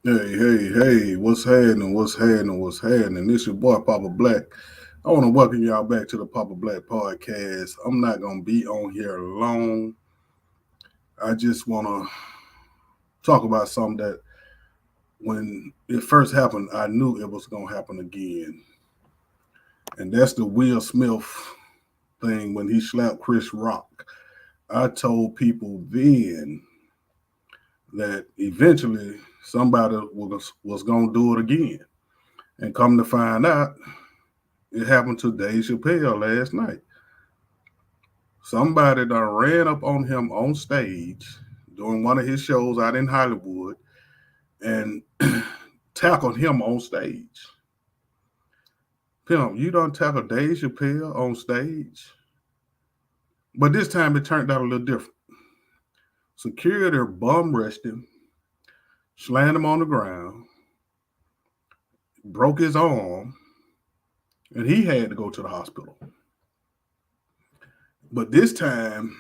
Hey, what's happening? What's happening? This your boy Papa Black. I want to welcome y'all back to the Papa Black podcast. I'm not going to be on here long. I just want to talk about something that when it first happened, I knew it was going to happen again. And that's the Will Smith thing when he slapped Chris Rock. I told people then that eventually somebody was going to do it again. And come to find out, it happened to Dave Chappelle last night. Somebody done ran up on him on stage during one of his shows out in Hollywood and tackled him on stage. Pimp, you done tackled Dave Chappelle on stage? But this time it turned out a little different. Security bum rushed him, slammed him on the ground, broke his arm, and he had to go to the hospital. But this time,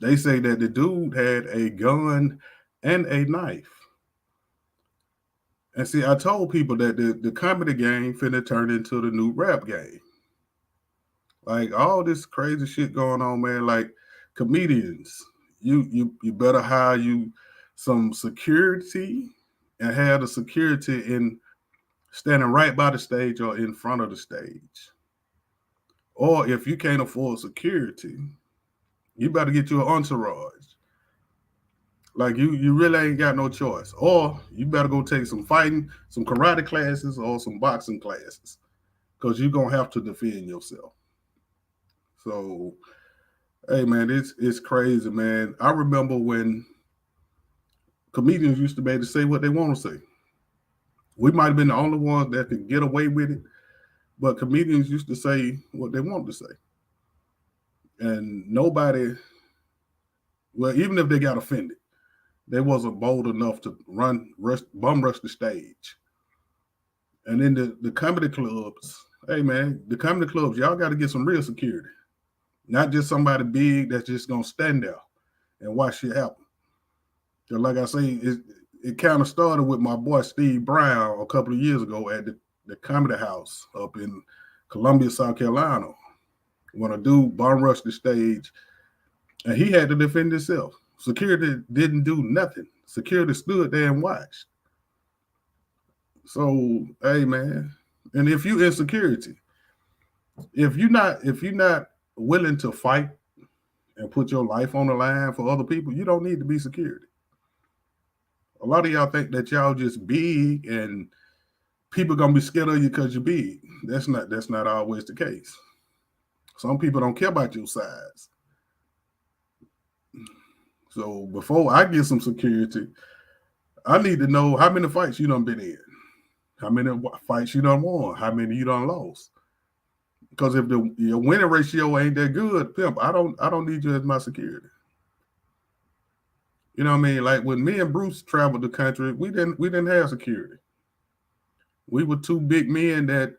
they say that the dude had a gun and a knife. And see, I told people that the comedy game finna turn into the new rap game. Like all this crazy shit going on, man. Like comedians, you better hire you some security and have the security in standing right by the stage or in front of the stage. Or if you can't afford security, you better get you an entourage. Like you really ain't got no choice. Or you better go take some fighting, some karate classes or some boxing classes. Because you're gonna have to defend yourself. So hey man, it's crazy, man. I remember when comedians used to be able to say what they want to say. We might have been the only ones that could get away with it, but comedians used to say what they wanted to say. And nobody, well, even if they got offended, they wasn't bold enough to bum rush the stage. And then the comedy clubs, hey man, the comedy clubs, y'all got to get some real security, not just somebody big that's just gonna stand there and watch shit happen. So like I say, it kind of started with my boy Steve Brown a couple of years ago at the Comedy House up in Columbia, South Carolina, when a dude bum rushed the stage and he had to defend himself. Security didn't do nothing. Security stood there and watched. So, hey man, and if you in security, if you're not willing to fight and put your life on the line for other people, you don't need to be security. A lot of y'all think that y'all just big and people gonna be scared of you because you're big. That's not always the case. Some people don't care about your size. So before I get some security, I need to know how many fights you done been in, how many fights you done won, how many you done lost. Because if your winning ratio ain't that good, pimp, I don't need you as my security. You know what I mean? Like when me and Bruce traveled the country, we didn't have security. We were two big men that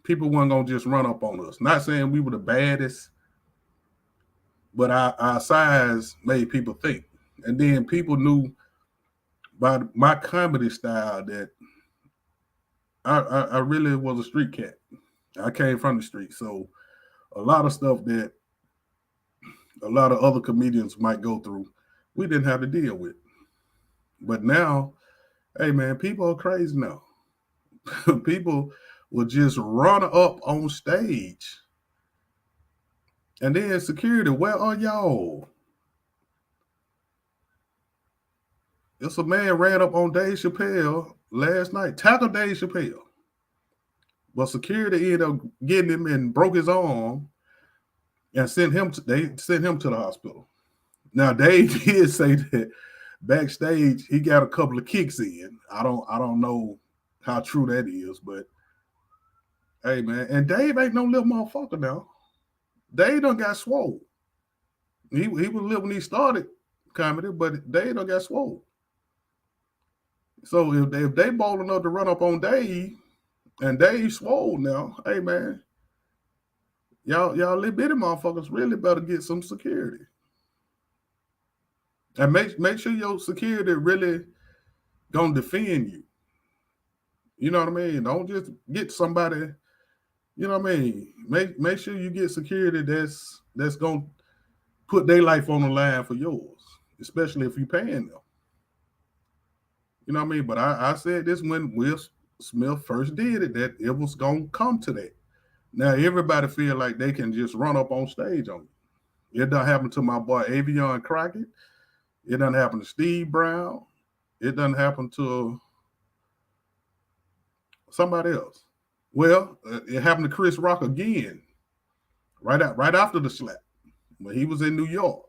people weren't gonna just run up on us. Not saying we were the baddest, but our size made people think. And then people knew by my comedy style that I really was a street cat. I came from the street. So a lot of stuff that a lot of other comedians might go through, we didn't have to deal with. But now, hey man, people are crazy now. People will just run up on stage. And then security, where are y'all? It's a man ran up on Dave Chappelle last night, tackled Dave Chappelle. But security ended up getting him and broke his arm and they sent him to the hospital. Now Dave did say that backstage he got a couple of kicks in. I don't know how true that is, but hey man, and Dave ain't no little motherfucker now. Dave done got swole. He was little when he started comedy, but Dave done got swole. So if they bold enough to run up on Dave and Dave swole now, hey man, y'all little bitty motherfuckers really better get some security. And make sure your security really gonna defend you. You know what I mean? Don't just get somebody. You know what I mean? Make sure you get security that's gonna put their life on the line for yours, especially if you paying them. You know what I mean? But I said this when Will Smith first did it, that it was gonna come to that. Now everybody feel like they can just run up on stage on it. It done happen to my boy Avion Crockett. It done happen to Steve Brown. It done happen to somebody else. Well, it happened to Chris Rock again, right after the slap when he was in New York.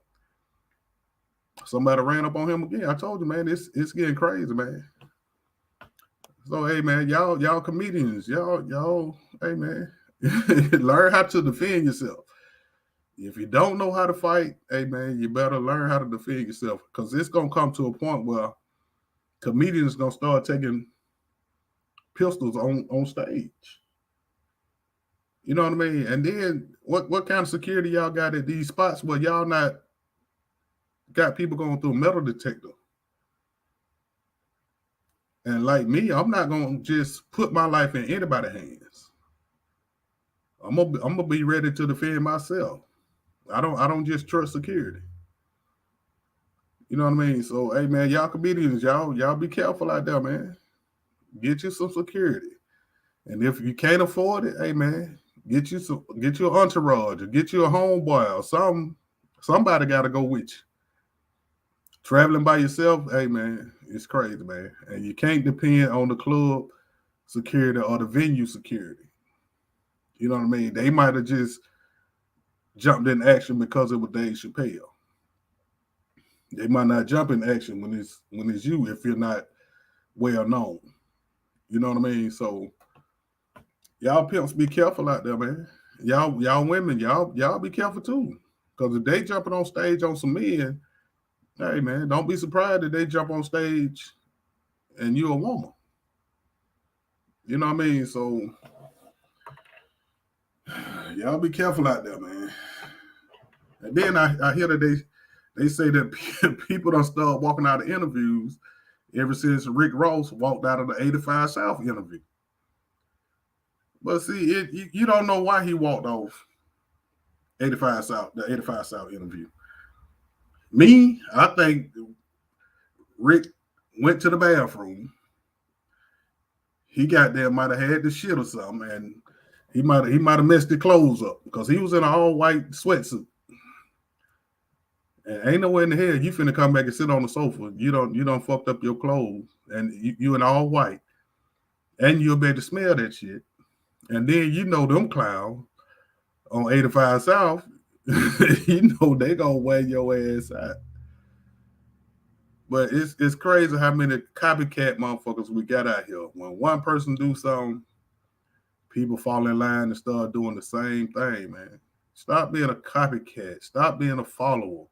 Somebody ran up on him again. I told you, man, it's getting crazy, man. So hey, man, y'all comedians, y'all, hey, man, learn how to defend yourself. If you don't know how to fight, hey, man, you better learn how to defend yourself because it's gonna come to a point where comedians gonna start taking pistols on stage. You know what I mean? And then what kind of security y'all got at these spots where y'all not got people going through a metal detector? And like me, I'm not gonna just put my life in anybody's hands. I'm gonna be ready to defend myself. I don't just trust security. You know what I mean? So hey, man, y'all comedians, y'all be careful out there, man. Get you some security. And if you can't afford it, hey, man, get you an entourage or get you a homeboy or something. Somebody got to go with you. Traveling by yourself, hey, man, it's crazy, man. And you can't depend on the club security or the venue security. You know what I mean? They might have just jumped in action because it was Dave Chappelle. They might not jump in action when it's you if you're not well known. You know what I mean? So y'all pimps be careful out there, man. Y'all women, y'all be careful too. Because if they jumping on stage on some men, hey, man, don't be surprised that they jump on stage and you a woman. You know what I mean? So y'all be careful out there, man. And then I hear that they say that people don't start walking out of interviews ever since Rick Ross walked out of the 85 South interview. But see, you don't know why he walked off 85 South, the 85 South interview. Me, I think Rick went to the bathroom. He got there, might have had the shit or something, and he might have messed the clothes up because he was in an all white sweatsuit. And ain't nowhere in the hell you finna come back and sit on the sofa. You don't fucked up your clothes, and you in all white, and you'll be able to smell that shit. And then you know them clowns on 85 South, you know they gonna wear your ass out. But it's crazy how many copycat motherfuckers we got out here. When one person do something, people fall in line and start doing the same thing, man. Stop being a copycat. Stop being a follower.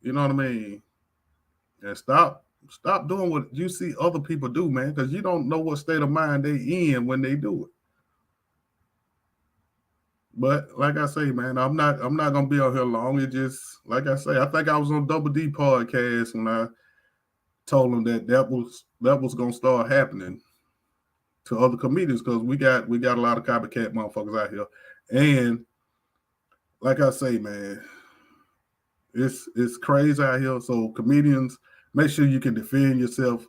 You know what I mean? And stop doing what you see other people do, man, because you don't know what state of mind they in when they do it. But like I say, man, I'm not gonna be out here long. It just like I say, I think I was on Double D podcast when I told them that was gonna start happening to other comedians because we got a lot of copycat motherfuckers out here. And like I say, man, it's crazy out here. So comedians, make sure you can defend yourself.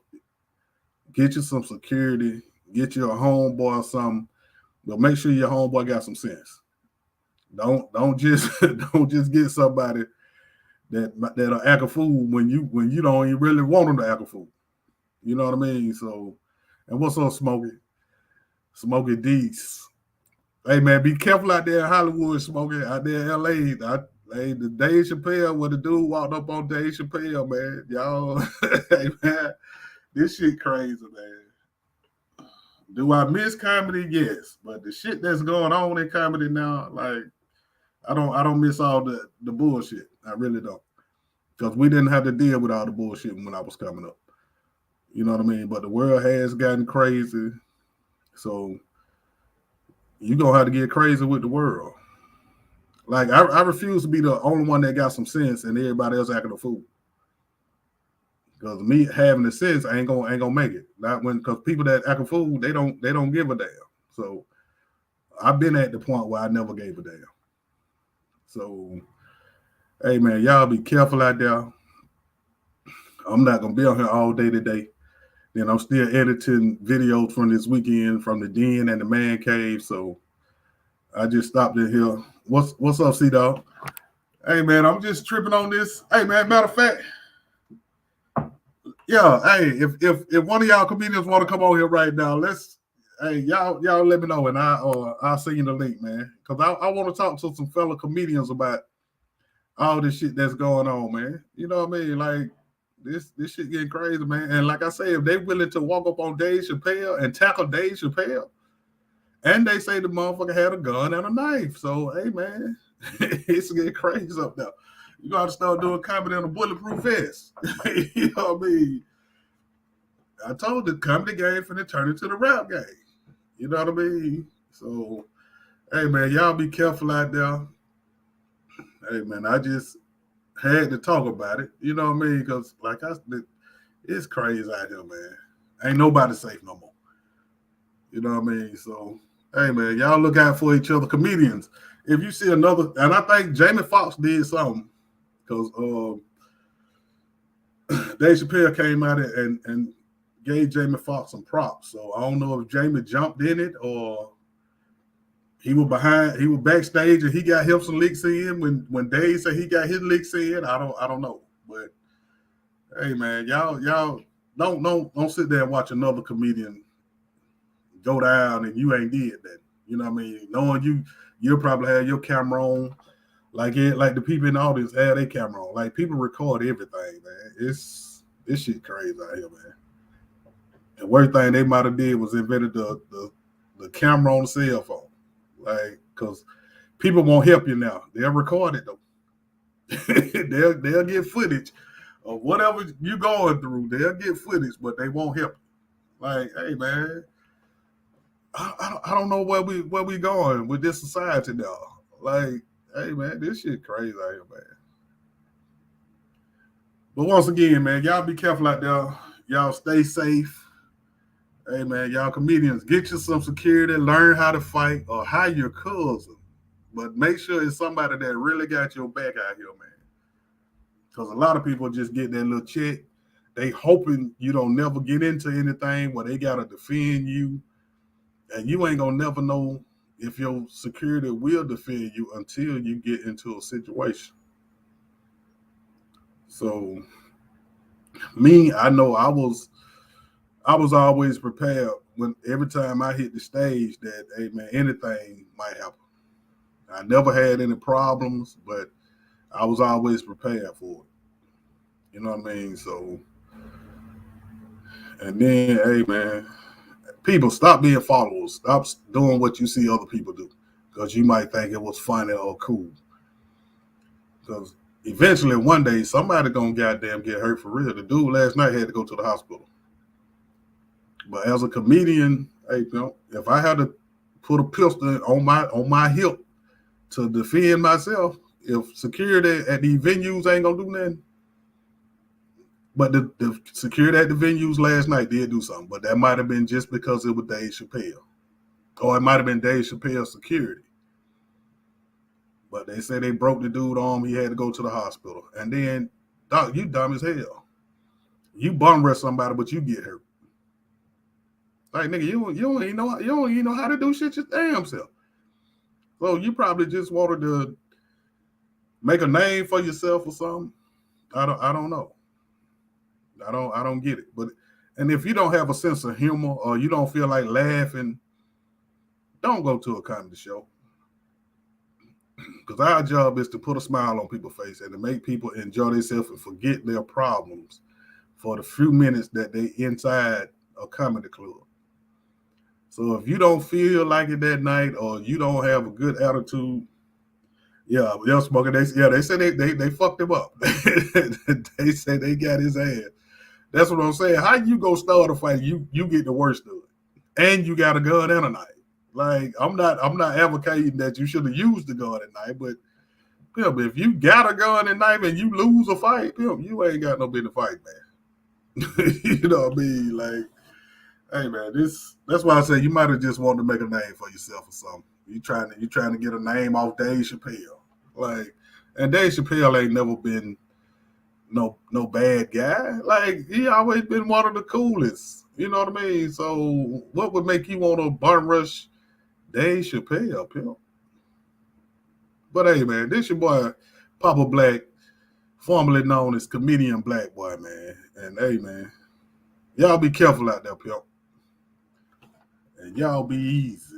Get you some security. Get you a homeboy or something. But make sure your homeboy got some sense. Don't just get somebody that'll act a fool when you don't even really want them to act a fool. You know what I mean? So, and what's up, Smokey? Smokey Dees. Hey, man, be careful out there in Hollywood, Smokey. Out there in L.A. The Dave Chappelle, where the dude walked up on Dave Chappelle, man. Y'all, hey, man, this shit crazy, man. Do I miss comedy? Yes. But the shit that's going on in comedy now, like, I don't miss all the bullshit. I really don't. Because we didn't have to deal with all the bullshit when I was coming up. You know what I mean? But the world has gotten crazy. So you're going to have to get crazy with the world. Like, I refuse to be the only one that got some sense and everybody else acting a fool. Because me having the sense ain't gonna make it. Not when because people that act a fool, they don't give a damn. So I've been at the point where I never gave a damn. So hey man, y'all be careful out there. I'm not gonna be on here all day today. Then I'm still editing videos from this weekend from the den and the man cave. So I just stopped in here. What's up, C Dog? Hey man, I'm just tripping on this. Hey man, matter of fact, yeah. Hey, if one of y'all comedians want to come on here right now, let's. Hey, y'all let me know and I'll send you the link, man. Cause I want to talk to some fellow comedians about all this shit that's going on, man. You know what I mean? Like this shit getting crazy, man. And like I say, if they willing to walk up on Dave Chappelle and tackle Dave Chappelle, and they say the motherfucker had a gun and a knife. So hey man, it's getting crazy up there. You gotta start doing comedy in a bulletproof vest. You know what I mean? I told the comedy game finna turn into the rap game. You know what I mean? So hey man, y'all be careful out there. Hey man, I just had to talk about it. You know what I mean? Because like it's crazy out here, man. Ain't nobody safe no more. You know what I mean? So hey man, y'all look out for each other, comedians. If you see another, and I think Jamie Foxx did something because Dave Chappelle came out and gave Jamie Foxx some props. So I don't know if Jamie jumped in it or he was backstage and he got him some licks in when Dave said he got his licks in. I don't know. But hey man, y'all don't sit there and watch another comedian go down and you ain't did that. You know what I mean? Knowing you'll probably have your camera on. Like the people in the audience have their camera on. Like people record everything, man. This shit crazy out here, man. The worst thing they might have did was invented the camera on the cell phone. Like, cause people won't help you now. They'll record it though. they'll get footage of whatever you going through. They'll get footage, but they won't help you. Like, hey man, I don't know where we going with this society now. Like, hey man, this shit crazy out here, man. But once again, man, y'all be careful out there. Y'all stay safe. Hey man, y'all comedians, get you some security, learn how to fight, or hire your cousin. But make sure it's somebody that really got your back out here, man. Because a lot of people just get that little check. They hoping you don't never get into anything where they gotta defend you. And you ain't gonna never know if your security will defend you until you get into a situation. So me, I know I was always prepared when every time I hit the stage that hey man, anything might happen. I never had any problems, but I was always prepared for it. You know what I mean? So and then hey man, people stop being followers. Stop doing what you see other people do. Because you might think it was funny or cool. Because eventually one day somebody gonna goddamn get hurt for real. The dude last night had to go to the hospital. But as a comedian, hey, you know, if I had to put a pistol on my hip to defend myself, if security at these venues ain't gonna do nothing, but the security at the venues last night did do something. But that might have been just because it was Dave Chappelle, or it might have been Dave Chappelle's security. But they said they broke the dude arm. He had to go to the hospital. And then, dog, you dumb as hell. You bum rush somebody, but you get hurt. Like nigga, you don't even know how to do shit your damn self. So you probably just wanted to make a name for yourself or something. I don't know. I don't get it. But and if you don't have a sense of humor or you don't feel like laughing, don't go to a comedy show. Because our job is to put a smile on people's face and to make people enjoy themselves and forget their problems for the few minutes that they inside a comedy club. So if you don't feel like it that night or you don't have a good attitude, yeah, they're smoking. They say they fucked him up. They say they got his ass. That's what I'm saying. How you go start a fight? You get the worst of it, and you got a gun and a knife. Like I'm not advocating that you should have used the gun and knife, but if you got a gun and knife and you lose a fight, you ain't got no business fight, man. You know what I mean? Like, hey man, that's why I say you might have just wanted to make a name for yourself or something. You trying to get a name off Dave Chappelle. Like, and Dave Chappelle ain't never been no bad guy. Like, he always been one of the coolest. You know what I mean? So what would make you want to bum rush Dave Chappelle, pimp? But hey man, this your boy PapaBlack, formerly known as Comedian Black Boy, man. And hey man, y'all be careful out there, pimp. And y'all be easy.